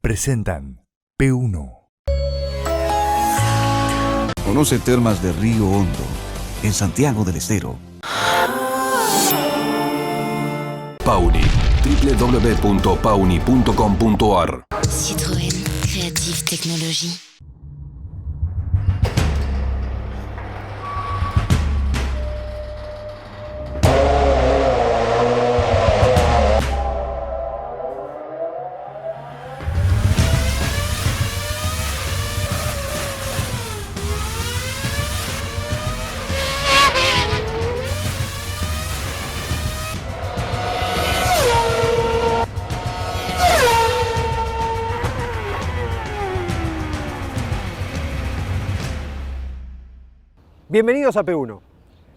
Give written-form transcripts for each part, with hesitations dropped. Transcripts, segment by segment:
presentan P1. Conoce Termas de Río Hondo, en Santiago del Estero. Pawny, www.pawny.com.ar. Citroën Creative Technology. Bienvenidos a P1.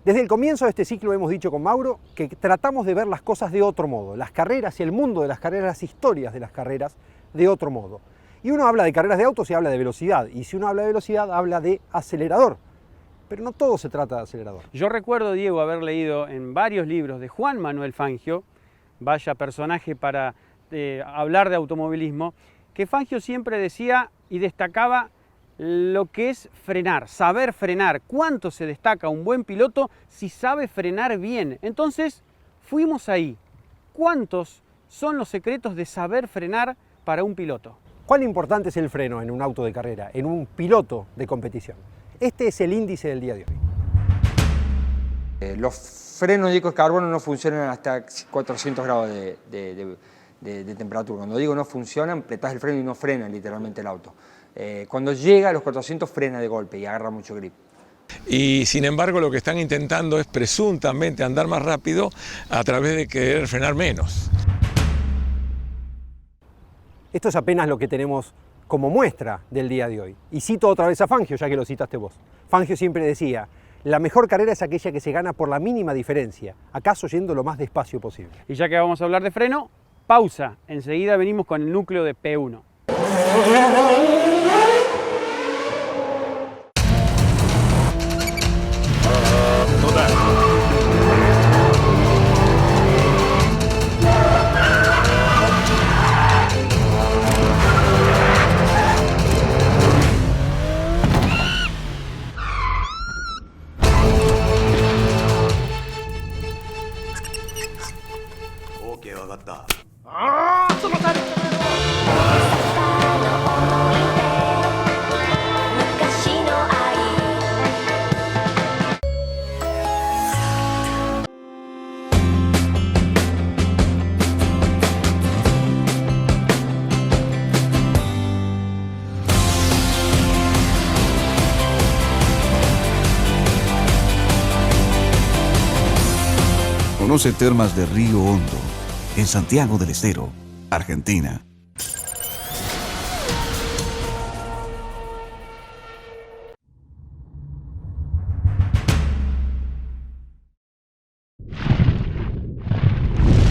Desde el comienzo de este ciclo hemos dicho con Mauro que tratamos de ver las cosas de otro modo, las carreras y el mundo de las carreras, las historias de las carreras de otro modo. Y uno habla de carreras de autos y habla de velocidad, y si uno habla de velocidad habla de acelerador. Pero no todo se trata de acelerador. Yo recuerdo, Diego, haber leído en varios libros de Juan Manuel Fangio, vaya personaje para hablar de automovilismo, que Fangio siempre decía y destacaba lo que es frenar, saber frenar. ¿Cuánto se destaca un buen piloto si sabe frenar bien? Entonces, fuimos ahí. ¿Cuántos son los secretos de saber frenar para un piloto? ¿Cuán importante es el freno en un auto de carrera, en un piloto de competición? Este es el índice del día de hoy. Los frenos de carbono no funcionan hasta 400 grados de temperatura. Cuando digo no funcionan, apretás el freno y no frena literalmente el auto. Cuando llega a los 400 frena de golpe y agarra mucho grip. Y sin embargo lo que están intentando es presuntamente andar más rápido a través de querer frenar menos. Esto es apenas lo que tenemos como muestra del día de hoy. Y cito otra vez a Fangio, ya que lo citaste vos. Fangio siempre decía, la mejor carrera es aquella que se gana por la mínima diferencia, acaso yendo lo más despacio posible. Y ya que vamos a hablar de freno, pausa. Enseguida venimos con el núcleo de P1. Conoce Termas de Río Hondo, en Santiago del Estero, Argentina.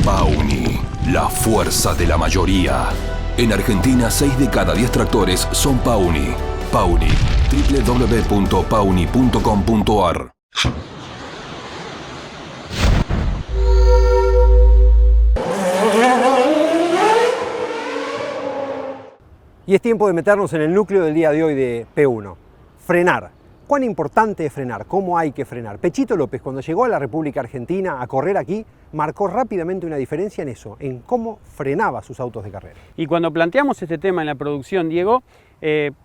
Pawny, la fuerza de la mayoría. En Argentina, 6 de cada 10 tractores son Pawny. Pawny, www.pawny.com.ar. Y es tiempo de meternos en el núcleo del día de hoy de P1. Frenar. ¿Cuán importante es frenar? ¿Cómo hay que frenar? Pechito López, cuando llegó a la República Argentina a correr aquí, marcó rápidamente una diferencia en eso, en cómo frenaba sus autos de carrera. Y cuando planteamos este tema en la producción, Diego,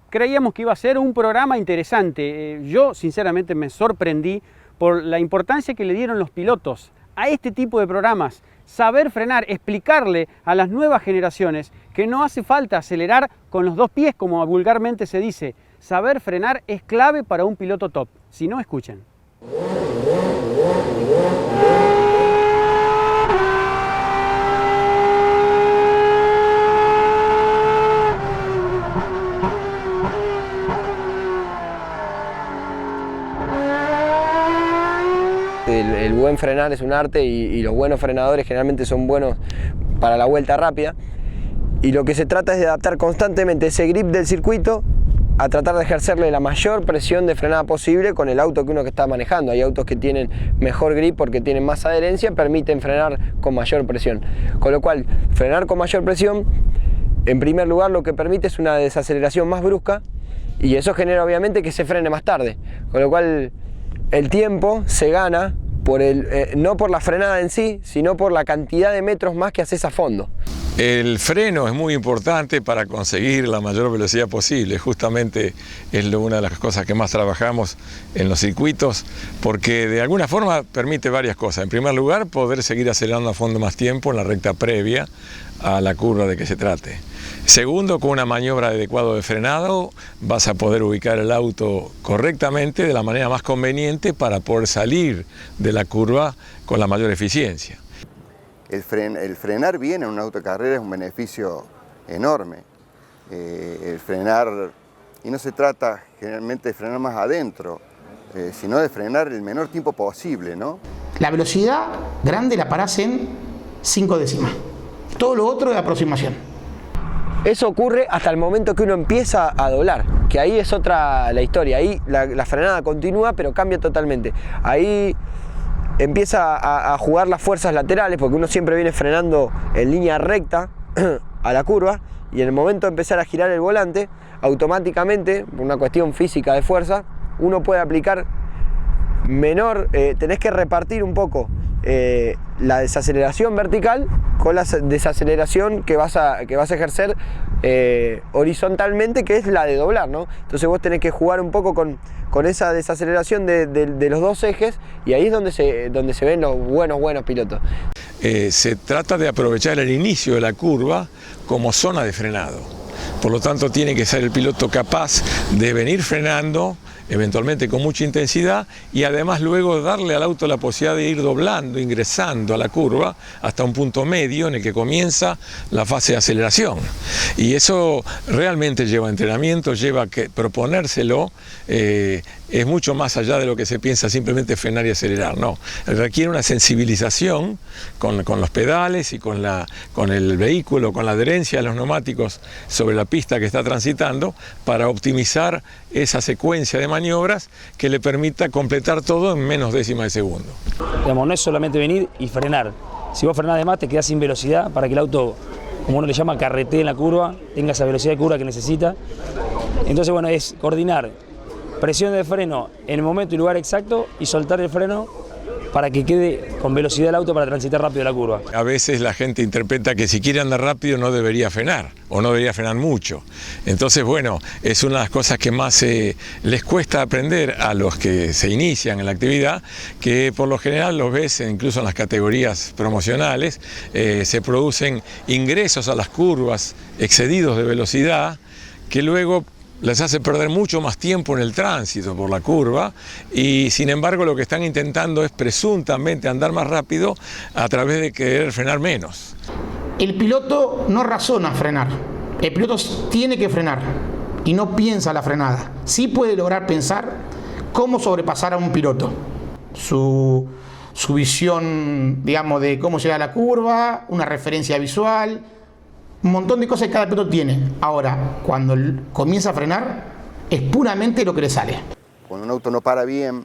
creíamos que iba a ser un programa interesante. Yo, sinceramente, me sorprendí por la importancia que le dieron los pilotos a este tipo de programas. Saber frenar, explicarle a las nuevas generaciones que no hace falta acelerar con los dos pies, como vulgarmente se dice. Saber frenar es clave para un piloto top. Si no, escuchen. El buen frenar es un arte y los buenos frenadores generalmente son buenos para la vuelta rápida. Y lo que se trata es de adaptar constantemente ese grip del circuito a tratar de ejercerle la mayor presión de frenada posible con el auto que uno que está manejando. Hay autos que tienen mejor grip porque tienen más adherencia, permiten frenar con mayor presión. Con lo cual, frenar con mayor presión en primer lugar lo que permite es una desaceleración más brusca y eso genera obviamente que se frene más tarde, con lo cual el tiempo se gana no por la frenada en sí, sino por la cantidad de metros más que haces a fondo. El freno es muy importante para conseguir la mayor velocidad posible, justamente es una de las cosas que más trabajamos en los circuitos, porque de alguna forma permite varias cosas. En primer lugar, poder seguir acelerando a fondo más tiempo en la recta previa a la curva de que se trate. Segundo, con una maniobra adecuada de frenado vas a poder ubicar el auto correctamente de la manera más conveniente para poder salir de la curva con la mayor eficiencia. El frenar bien en un auto de carrera es un beneficio enorme. El frenar, y no se trata generalmente de frenar más adentro, sino de frenar el menor tiempo posible, ¿no? La velocidad grande la parás en 5 décimas. Todo lo otro es aproximación. Eso ocurre hasta el momento que uno empieza a doblar, que ahí es otra la historia. Ahí la frenada continúa, pero cambia totalmente. Ahí empieza a jugar las fuerzas laterales, porque uno siempre viene frenando en línea recta a la curva, y en el momento de empezar a girar el volante, automáticamente, por una cuestión física de fuerza, uno puede aplicar tenés que repartir un poco la desaceleración vertical con la desaceleración que vas a ejercer horizontalmente, que es la de doblar, ¿no? Entonces vos tenés que jugar un poco con esa desaceleración de los dos ejes, y ahí es donde se ven los buenos pilotos. Se trata de aprovechar el inicio de la curva como zona de frenado. Por lo tanto, tiene que ser el piloto capaz de venir frenando, eventualmente con mucha intensidad, y además luego darle al auto la posibilidad de ir doblando, ingresando a la curva hasta un punto medio en el que comienza la fase de aceleración. Y eso realmente lleva entrenamiento, lleva que proponérselo, es mucho más allá de lo que se piensa simplemente frenar y acelerar, no. Requiere una sensibilización con los pedales y con el vehículo, con la adherencia de los neumáticos sobre la pista que está transitando, para optimizar esa secuencia de maniobras que le permita completar todo en menos décimas de segundo. Digamos, no es solamente venir y frenar. Si vos frenás de más, te quedás sin velocidad para que el auto, como uno le llama, carretee en la curva, tenga esa velocidad de curva que necesita. Entonces, bueno, es coordinar presión de freno en el momento y lugar exacto y soltar el freno para que quede con velocidad el auto para transitar rápido la curva. A veces la gente interpreta que si quiere andar rápido no debería frenar, o no debería frenar mucho. Entonces, bueno, es una de las cosas que más les cuesta aprender a los que se inician en la actividad, que por lo general los ves incluso en las categorías promocionales, se producen ingresos a las curvas excedidos de velocidad, que luego les hace perder mucho más tiempo en el tránsito por la curva, y sin embargo lo que están intentando es presuntamente andar más rápido a través de querer frenar menos. El piloto no razona frenar, el piloto tiene que frenar y no piensa la frenada. Sí puede lograr pensar cómo sobrepasar a un piloto, su visión, digamos, de cómo llegar a la curva, una referencia visual, un montón de cosas que cada piloto tiene. Ahora, cuando comienza a frenar, es puramente lo que le sale. Cuando un auto no para bien,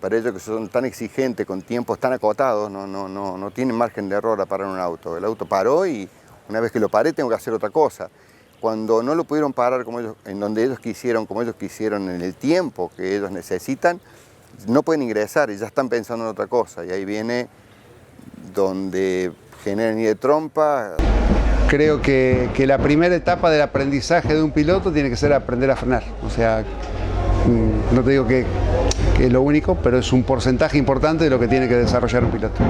para ellos que son tan exigentes, con tiempos tan acotados, no tienen margen de error a parar un auto. El auto paró y una vez que lo paré tengo que hacer otra cosa. Cuando no lo pudieron parar como ellos, en donde ellos quisieron, como ellos quisieron, en el tiempo que ellos necesitan, no pueden ingresar y ya están pensando en otra cosa. Y ahí viene donde generan ni de trompa. Creo que la primera etapa del aprendizaje de un piloto tiene que ser aprender a frenar. O sea, no te digo que es lo único, pero es un porcentaje importante de lo que tiene que desarrollar un piloto.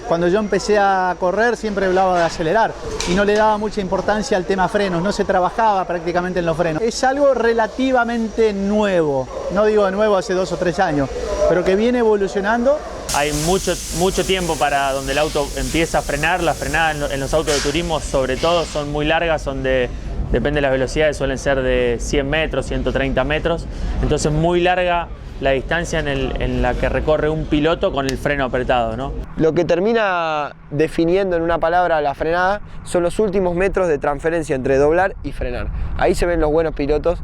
Cuando yo empecé a correr siempre hablaba de acelerar y no le daba mucha importancia al tema frenos, no se trabajaba prácticamente en los frenos. Es algo relativamente nuevo, no digo nuevo hace 2 o 3 años, pero que viene evolucionando. Hay mucho tiempo para donde el auto empieza a frenar. Las frenadas en los autos de turismo sobre todo son muy largas, depende de las velocidades, suelen ser de 100 metros, 130 metros, entonces muy larga la distancia en la que recorre un piloto con el freno apretado, ¿no? Lo que termina definiendo en una palabra la frenada son los últimos metros de transferencia entre doblar y frenar. Ahí se ven los buenos pilotos,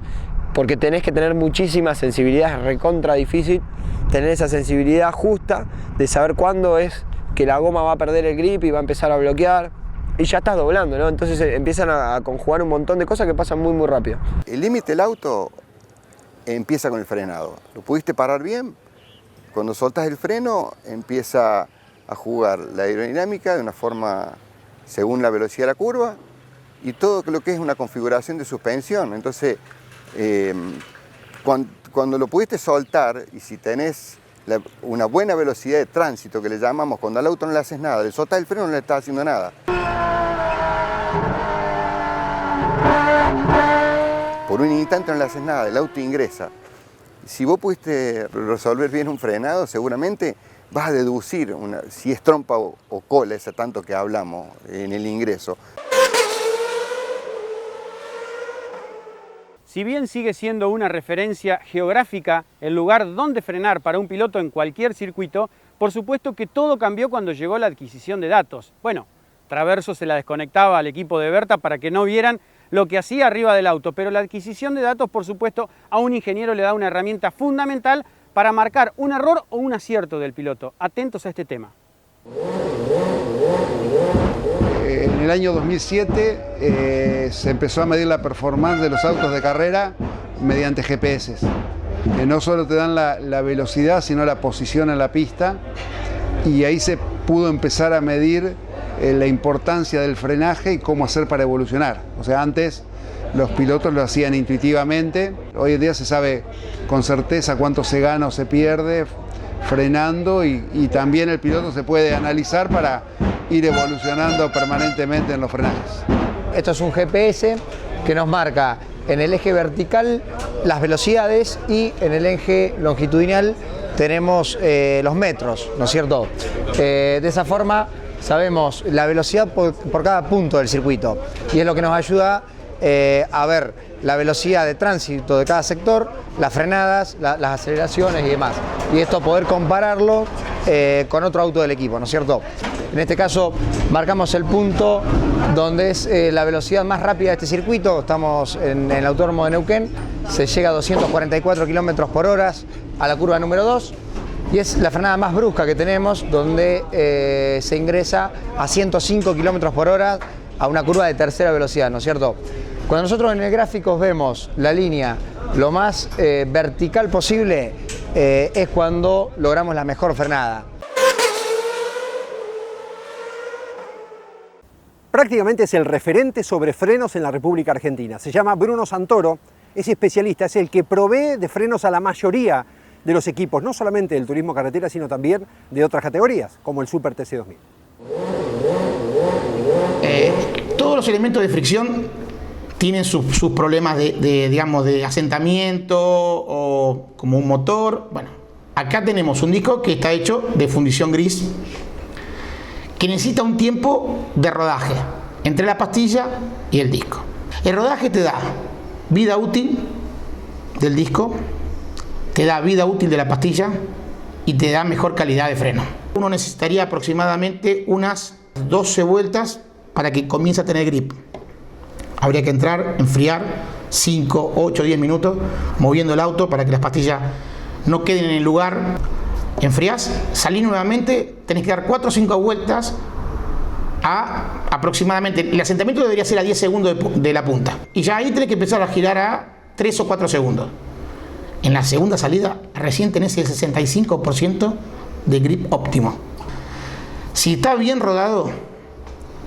porque tenés que tener muchísima sensibilidad, es recontra difícil tener esa sensibilidad justa de saber cuándo es que la goma va a perder el grip y va a empezar a bloquear, y ya estás doblando, ¿no? Entonces empiezan a conjugar un montón de cosas que pasan muy, muy rápido. El límite del auto empieza con el frenado. ¿Lo pudiste parar bien? Cuando soltas el freno, empieza a jugar la aerodinámica de una forma según la velocidad de la curva y todo lo que es una configuración de suspensión. Entonces, cuando lo pudiste soltar y si tenés una buena velocidad de tránsito, que le llamamos, cuando al auto no le haces nada, le soltás el freno no le estás haciendo nada. Por un instante no le haces nada, el auto ingresa. Si vos pudiste resolver bien un frenado, seguramente vas a deducir si es trompa o cola, esa tanto que hablamos en el ingreso. Si bien sigue siendo una referencia geográfica el lugar donde frenar para un piloto en cualquier circuito, por supuesto que todo cambió cuando llegó la adquisición de datos. Bueno, Traverso se la desconectaba al equipo de Berta para que no vieran lo que hacía arriba del auto, pero la adquisición de datos, por supuesto, a un ingeniero le da una herramienta fundamental para marcar un error o un acierto del piloto. Atentos a este tema. En el año 2007 se empezó a medir la performance de los autos de carrera mediante GPS, que no solo te dan la velocidad, sino la posición en la pista, y ahí se pudo empezar a medir la importancia del frenaje y cómo hacer para evolucionar. O sea, antes los pilotos lo hacían intuitivamente, hoy en día se sabe con certeza cuánto se gana o se pierde frenando y también el piloto se puede analizar para ir evolucionando permanentemente en los frenajes. Esto es un GPS que nos marca en el eje vertical las velocidades y en el eje longitudinal tenemos los metros, ¿no es cierto? De esa forma sabemos la velocidad por cada punto del circuito y es lo que nos ayuda a ver la velocidad de tránsito de cada sector, las frenadas, las aceleraciones y demás. Y esto poder compararlo con otro auto del equipo, ¿no es cierto? En este caso marcamos el punto donde es la velocidad más rápida de este circuito. Estamos en el Autódromo de Neuquén, se llega a 244 km/h a la curva número 2 y es la frenada más brusca que tenemos, donde se ingresa a 105 km/h a una curva de tercera velocidad, ¿no es cierto? Cuando nosotros en el gráfico vemos la línea lo más vertical posible, es cuando logramos la mejor frenada. Prácticamente es el referente sobre frenos en la República Argentina. Se llama Bruno Santoro, es especialista, es el que provee de frenos a la mayoría de los equipos, no solamente del turismo carretera, sino también de otras categorías, como el Super TC2000. Todos los elementos de fricción tienen sus problemas digamos, de asentamiento o como un motor. Bueno, acá tenemos un disco que está hecho de fundición gris, que necesita un tiempo de rodaje entre la pastilla y el disco. El rodaje te da vida útil del disco, te da vida útil de la pastilla y te da mejor calidad de freno. Uno necesitaría aproximadamente unas 12 vueltas para que comience a tener grip. Habría que entrar, enfriar 5, 8, 10 minutos moviendo el auto para que las pastillas no queden en el lugar. Enfriás, salís nuevamente, tenés que dar 4 o 5 vueltas a aproximadamente, el asentamiento debería ser a 10 segundos de la punta. Y ya ahí tenés que empezar a girar a 3 o 4 segundos. En la segunda salida recién tenés el 65% de grip óptimo. Si está bien rodado,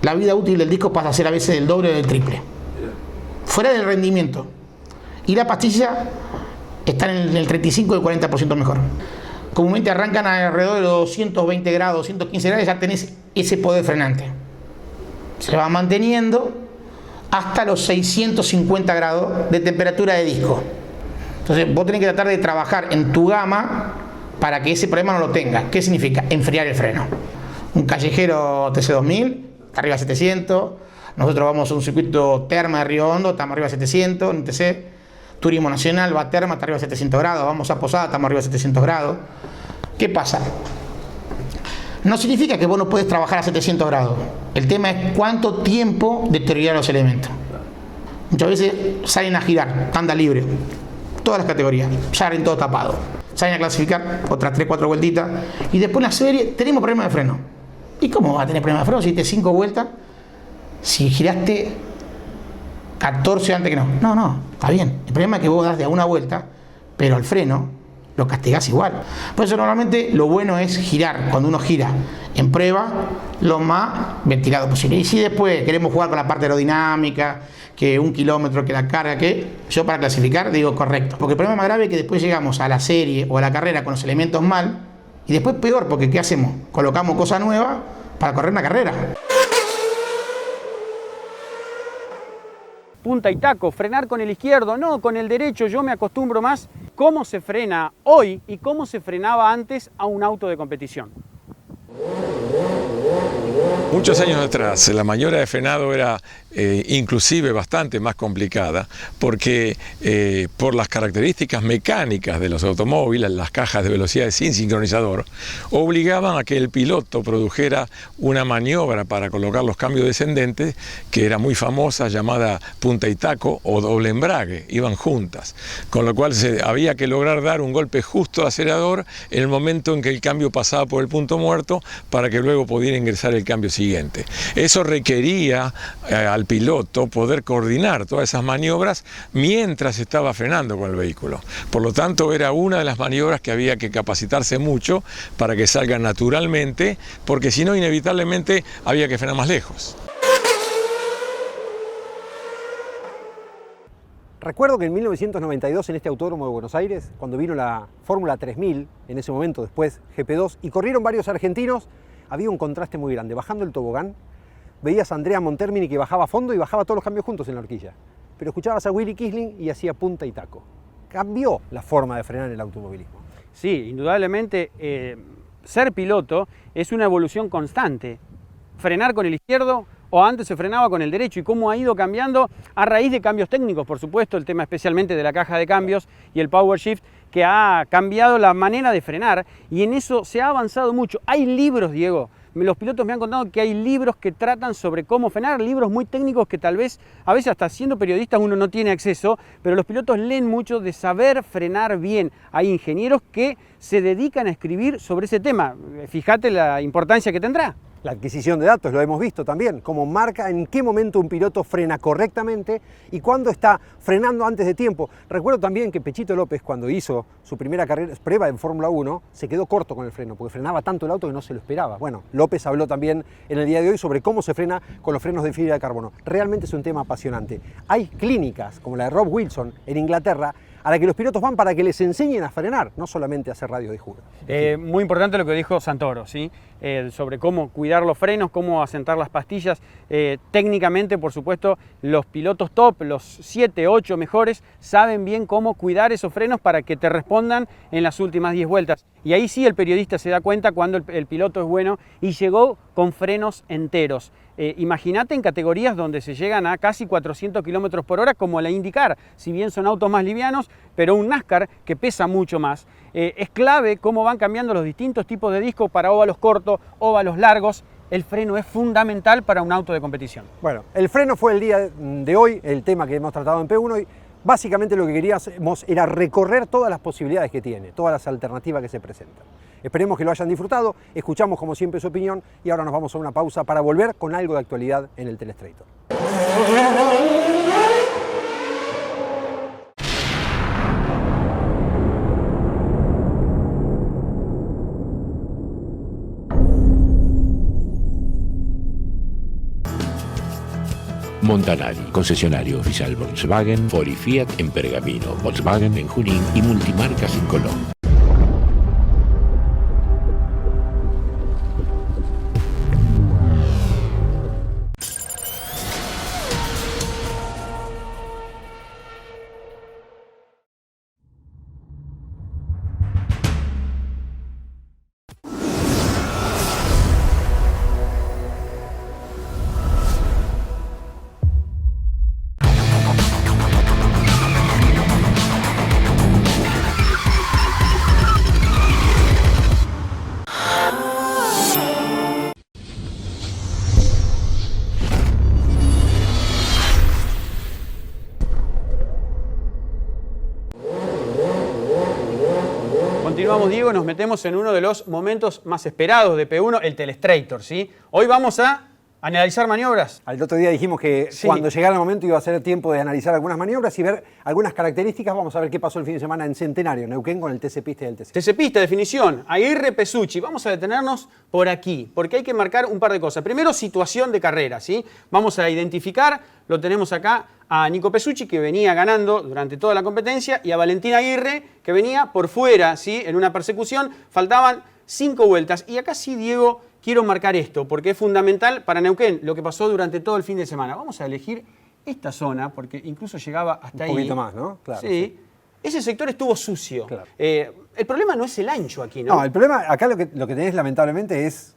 la vida útil del disco pasa a ser a veces el doble o el triple. Fuera del rendimiento. Y la pastilla está en el 35 o el 40% mejor. Comúnmente arrancan alrededor de los 220 grados, 215 grados, ya tenés ese poder frenante. Se va manteniendo hasta los 650 grados de temperatura de disco. Entonces vos tenés que tratar de trabajar en tu gama para que ese problema no lo tengas. ¿Qué significa? Enfriar el freno. Un callejero TC2000 está arriba de 700, nosotros vamos a un circuito Terma de Río Hondo, estamos arriba de 700, en TC Turismo Nacional va a Terma, está arriba de 700 grados, vamos a Posada, estamos arriba de 700 grados. ¿Qué pasa? No significa que vos no puedes trabajar a 700 grados, el tema es cuánto tiempo deteriorar los elementos. Muchas veces salen a girar, tanda libre, todas las categorías, salen todo tapado, salen a clasificar otras 3 o 4 vueltitas y después en la serie tenemos problemas de freno. ¿Y cómo va a tener problemas de freno si te 5 vueltas si giraste 14 antes que no. No, está bien. El problema es que vos das de a una vuelta, pero al freno lo castigás igual. Por eso normalmente lo bueno es girar, cuando uno gira en prueba, lo más ventilado posible. Y si después queremos jugar con la parte aerodinámica, que 1 kilómetro, que la carga, que yo para clasificar digo correcto. Porque el problema más grave es que después llegamos a la serie o a la carrera con los elementos mal, y después peor, porque ¿qué hacemos? Colocamos cosas nuevas para correr una carrera. Punta y taco, frenar con el izquierdo, no con el derecho. Yo me acostumbro más cómo se frena hoy y cómo se frenaba antes a un auto de competición. Muchos años atrás la maniobra de frenado era inclusive bastante más complicada porque por las características mecánicas de los automóviles, las cajas de velocidades sin sincronizador, obligaban a que el piloto produjera una maniobra para colocar los cambios descendentes que era muy famosa, llamada punta y taco o doble embrague, iban juntas, con lo cual había que lograr dar un golpe justo al acelerador en el momento en que el cambio pasaba por el punto muerto para que luego pudiera ingresar el cambio siguiente. Eso requería al piloto poder coordinar todas esas maniobras mientras estaba frenando con el vehículo. Por lo tanto, era una de las maniobras que había que capacitarse mucho para que salgan naturalmente, porque si no, inevitablemente había que frenar más lejos. Recuerdo que en 1992 en este autódromo de Buenos Aires, cuando vino la Fórmula 3000, en ese momento después GP2, y corrieron varios argentinos, había un contraste muy grande. Bajando el tobogán, veías a Andrea Montermini que bajaba a fondo y bajaba todos los cambios juntos en la horquilla. Pero escuchabas a Willy Kisling y hacía punta y taco. Cambió la forma de frenar en el automovilismo. Sí, indudablemente ser piloto es una evolución constante. Frenar con el izquierdo o antes se frenaba con el derecho y cómo ha ido cambiando a raíz de cambios técnicos, por supuesto, el tema especialmente de la caja de cambios y el power shift que ha cambiado la manera de frenar y en eso se ha avanzado mucho. Hay libros, Diego, los pilotos me han contado que hay libros que tratan sobre cómo frenar, libros muy técnicos que tal vez, a veces hasta siendo periodistas uno no tiene acceso, pero los pilotos leen mucho de saber frenar bien. Hay ingenieros que se dedican a escribir sobre ese tema. Fíjate la importancia que tendrá. La adquisición de datos, lo hemos visto también, cómo marca en qué momento un piloto frena correctamente y cuándo está frenando antes de tiempo. Recuerdo también que Pechito López, cuando hizo su primera prueba en Fórmula 1, se quedó corto con el freno, porque frenaba tanto el auto que no se lo esperaba. Bueno, López habló también en el día de hoy sobre cómo se frena con los frenos de fibra de carbono. Realmente es un tema apasionante. Hay clínicas, como la de Rob Wilson en Inglaterra, a la que los pilotos van para que les enseñen a frenar, no solamente a hacer radio de juro. Muy importante lo que dijo Santoro, ¿sí? Sobre cómo cuidar los frenos, cómo asentar las pastillas. Técnicamente, por supuesto, los pilotos top, los 7, 8 mejores, saben bien cómo cuidar esos frenos para que te respondan en las últimas 10 vueltas. Y ahí sí el periodista se da cuenta cuando el piloto es bueno y llegó con frenos enteros. Imagínate en categorías donde se llegan a casi 400 km por hora como la IndyCar, si bien son autos más livianos, pero un NASCAR que pesa mucho más. Es clave cómo van cambiando los distintos tipos de discos para óvalos cortos, óvalos largos. El freno es fundamental para un auto de competición. Bueno, el freno fue el día de hoy, el tema que hemos tratado en P1 y básicamente lo que queríamos era recorrer todas las posibilidades que tiene, todas las alternativas que se presentan. Esperemos que lo hayan disfrutado, escuchamos como siempre su opinión y ahora nos vamos a una pausa para volver con algo de actualidad en el Telestrator. Montanari, concesionario oficial Volkswagen, Ford y Fiat en Pergamino, Volkswagen en Junín y multimarcas en Colón. Continuamos, Diego, nos metemos en uno de los momentos más esperados de P1, el Telestrator, ¿sí? Hoy vamos a ¿Analizar maniobras? Al otro día dijimos que cuando llegara el momento iba a ser tiempo de analizar algunas maniobras y ver algunas características. Vamos a ver qué pasó el fin de semana en Centenario, Neuquén, con el TC Pista y el TC. TC Pista, definición. Aguirre, Pesucci. Vamos a detenernos por aquí, porque hay que marcar un par de cosas. Primero, situación de carrera, ¿sí? Vamos a identificar, lo tenemos acá, a Nico Pesucci, que venía ganando durante toda la competencia, y a Valentín Aguirre, que venía por fuera, ¿sí? En una persecución. Faltaban 5 vueltas. Y acá sí, Diego, quiero marcar esto, porque es fundamental para Neuquén, lo que pasó durante todo el fin de semana. Vamos a elegir esta zona, porque incluso llegaba hasta ahí. Un poquito más, ¿no? Claro. Sí. Ese sector estuvo sucio. Claro. El problema no es el ancho aquí, ¿no? No, el problema, acá lo que tenés lamentablemente es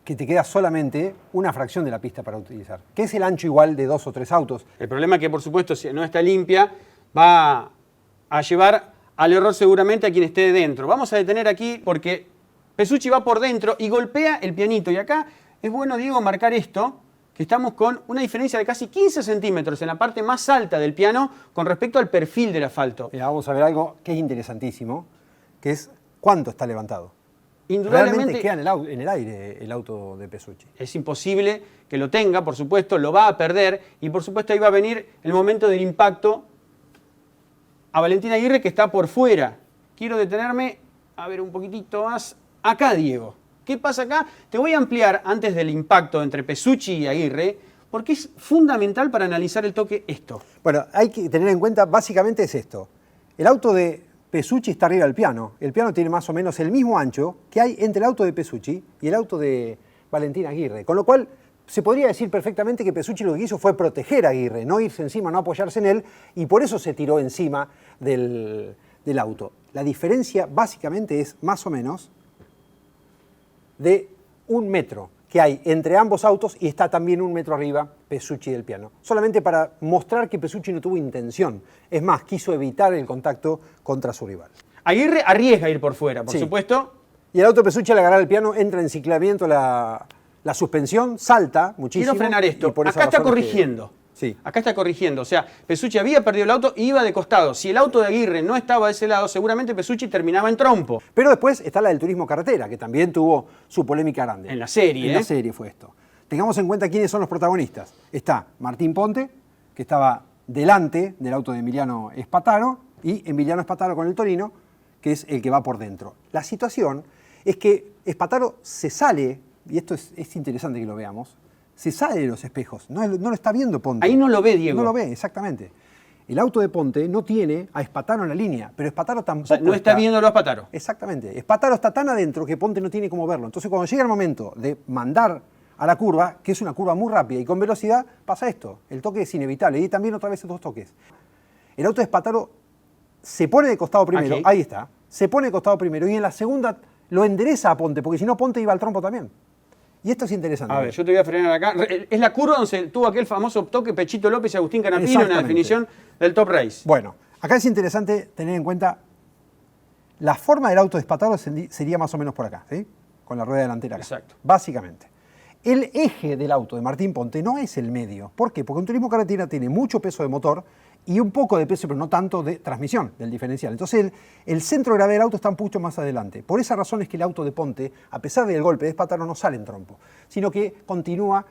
que te queda solamente una fracción de la pista para utilizar, que es el ancho igual de 2 o 3 autos. El problema es que, por supuesto, si no está limpia, va a llevar al error seguramente a quien esté dentro. Vamos a detener aquí porque Pesucci va por dentro y golpea el pianito. Y acá es bueno, Diego, marcar esto, que estamos con una diferencia de casi 15 centímetros en la parte más alta del piano con respecto al perfil del asfalto. Mira, vamos a ver algo que es interesantísimo, que es cuánto está levantado. Indudablemente realmente queda en el aire el auto de Pesucci. Es imposible que lo tenga, por supuesto, lo va a perder y por supuesto ahí va a venir el momento del impacto a Valentín Aguirre, que está por fuera. Quiero detenerme, a ver un poquitito más, acá, Diego. ¿Qué pasa acá? Te voy a ampliar antes del impacto entre Pesucci y Aguirre, porque es fundamental para analizar el toque esto. Bueno, hay que tener en cuenta, básicamente es esto. El auto de Pesucci está arriba del piano. El piano tiene más o menos el mismo ancho que hay entre el auto de Pesucci y el auto de Valentín Aguirre. Con lo cual, se podría decir perfectamente que Pesucci lo que hizo fue proteger a Aguirre, no irse encima, no apoyarse en él, y por eso se tiró encima del auto. La diferencia básicamente es más o menos de 1 metro que hay entre ambos autos y está también 1 metro arriba Pesucci del piano. Solamente para mostrar que Pesucci no tuvo intención. Es más, quiso evitar el contacto contra su rival. Aguirre arriesga a ir por fuera, por Sí. supuesto. Y el auto de Pesucci al agarrar el piano entra en ciclamiento la suspensión, salta muchísimo. Quiero frenar esto. y por esa Acá está razón es que- corrigiendo. Sí. Acá está corrigiendo. O sea, Pesucci había perdido el auto y iba de costado. Si el auto de Aguirre no estaba de ese lado, seguramente Pesucci terminaba en trompo. Pero después está la del turismo carretera, que también tuvo su polémica grande. En la serie, En la serie fue esto. Tengamos en cuenta quiénes son los protagonistas. Está Martín Ponte, que estaba delante del auto de Emiliano Spataro, y Emiliano Spataro con el Torino, que es el que va por dentro. La situación es que Spataro se sale, y esto es interesante que lo veamos, se sale de los espejos, no lo está viendo Ponte. Ahí no lo ve, Diego. No lo ve, exactamente. El auto de Ponte no tiene a Spataro en la línea, pero Spataro tampoco O sea, no está viéndolo a Spataro. Exactamente. Spataro está tan adentro que Ponte no tiene cómo verlo. Entonces, cuando llega el momento de mandar a la curva, que es una curva muy rápida y con velocidad, pasa esto. El toque es inevitable. Y también otra vez estos toques. El auto de Spataro se pone de costado primero. Aquí. Ahí está. Se pone de costado primero. Y en la segunda lo endereza a Ponte, porque si no, Ponte iba al trompo también. Y esto es interesante. A ver, yo te voy a frenar acá. Es la curva donde se tuvo aquel famoso toque Pechito López y Agustín Canapino en la Exactamente. definición del Top Race. Bueno, acá es interesante tener en cuenta la forma del auto de Spataro sería más o menos por acá, ¿sí? Con la rueda delantera acá. Exacto. Básicamente. El eje del auto de Martín Ponte no es el medio. ¿Por qué? Porque un turismo carretera tiene mucho peso de motor y un poco de peso, pero no tanto de transmisión, del diferencial. Entonces el centro de gravedad del auto está mucho más adelante. Por esa razón es que el auto de Ponte, a pesar del golpe de Spataro, no sale en trompo, sino que continúa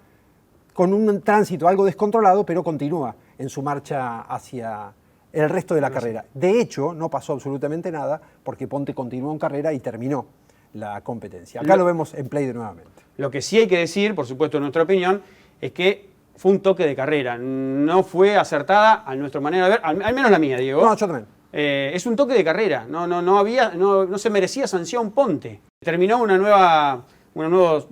con un tránsito algo descontrolado, pero continúa en su marcha hacia el resto de la carrera. De hecho, no pasó absolutamente nada porque Ponte continuó en carrera y terminó la competencia. Acá lo vemos en play de nuevamente. Lo que sí hay que decir, por supuesto, en nuestra opinión, es que fue un toque de carrera. No fue acertada a nuestra manera de ver, al menos la mía, Diego. No, yo también. Es un toque de carrera. No se merecía sanción Ponte. Terminó una nueva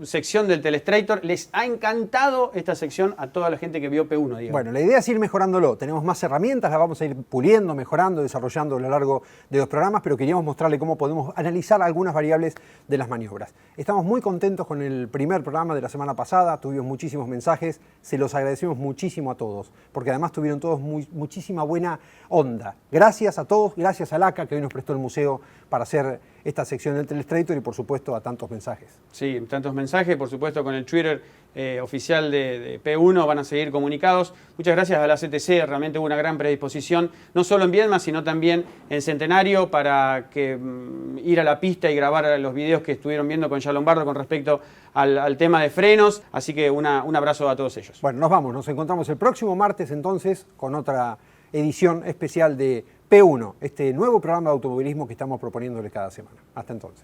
sección del Telestrator. Les ha encantado esta sección a toda la gente que vio P1, Diego. Bueno, la idea es ir mejorándolo. Tenemos más herramientas, las vamos a ir puliendo, mejorando, desarrollando a lo largo de los programas, pero queríamos mostrarle cómo podemos analizar algunas variables de las maniobras. Estamos muy contentos con el primer programa de la semana pasada, tuvimos muchísimos mensajes, se los agradecemos muchísimo a todos, porque además tuvieron todos muchísima buena onda. Gracias a todos, gracias a LACA, que hoy nos prestó el museo para hacer esta sección del Telestrator y por supuesto a tantos mensajes. Sí, tantos mensajes, por supuesto con el Twitter oficial de P1 van a seguir comunicados. Muchas gracias a la CTC, realmente hubo una gran predisposición, no solo en Viedma, sino también en Centenario, para que ir a la pista y grabar los videos que estuvieron viendo con Ya Lombardo con respecto al tema de frenos. Así que un abrazo a todos ellos. Bueno, nos vamos, nos encontramos el próximo martes entonces con otra edición especial de P1, este nuevo programa de automovilismo que estamos proponiéndole cada semana. Hasta entonces.